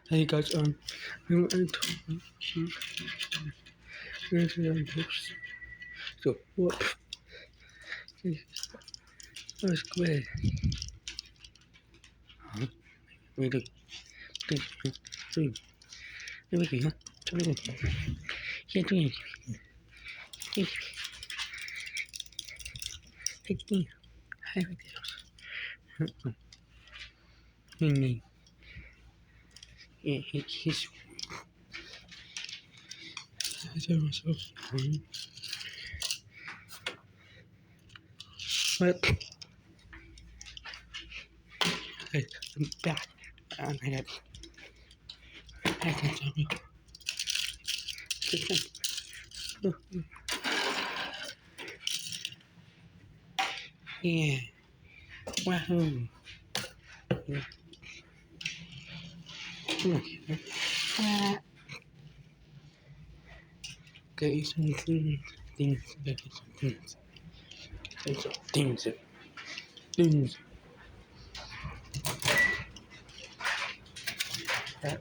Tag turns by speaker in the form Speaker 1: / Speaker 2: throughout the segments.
Speaker 1: Hey guys, we went to tips. So what? That's great. We do. Do. Do we do? Do we do? Yeah, do it. Take me. Have it. He. He's. I tell myself. But I'm back. And I got. I can tell you. Yeah. Wahoo. Okay, some things. Things. Um,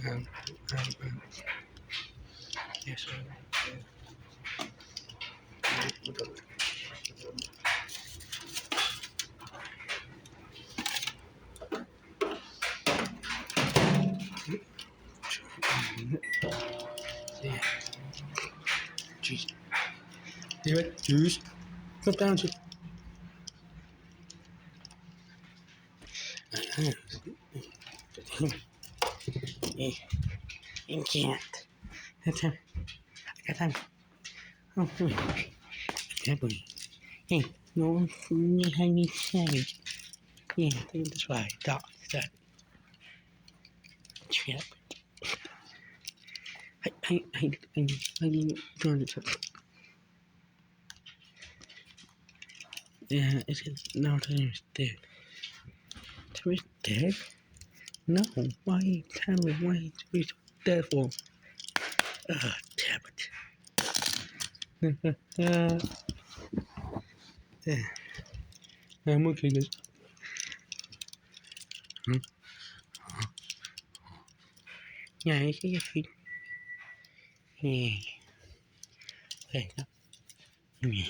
Speaker 1: um, yes, yeah. Jeez. Do it. Juice. Come down to. You can't. That's him. I got time. Oh, come here. Definitely. Hey, no one behind me savage. Yeah, that's why I thought that. Trip. I trying to. Yeah, it's now Taylor's dead. Taylor's dead? No, why you tell me why he's dead for? Damn it. Yeah, I'm okay, guys. Hmm? Yeah, I see your feet. Yeah, okay, yeah.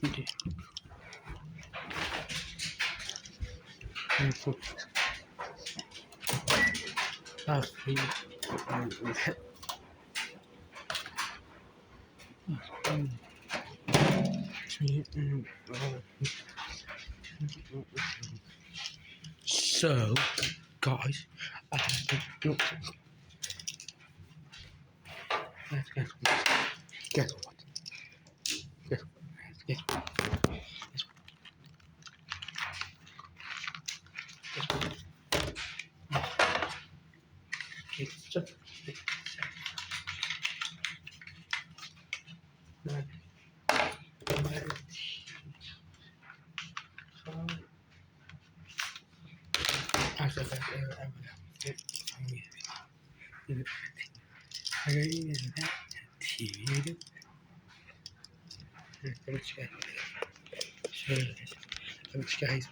Speaker 1: Okay. So, guys, I have to look. Guess what? Guess what? Guess what? Guess what? Guess what? Guess what? Guys,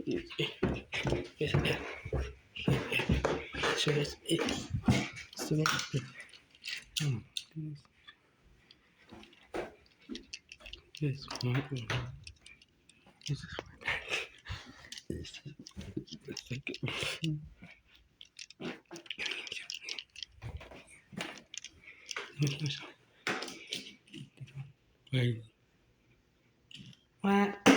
Speaker 1: yes, so that's it. So that's it. This one. This is it's like wait. What?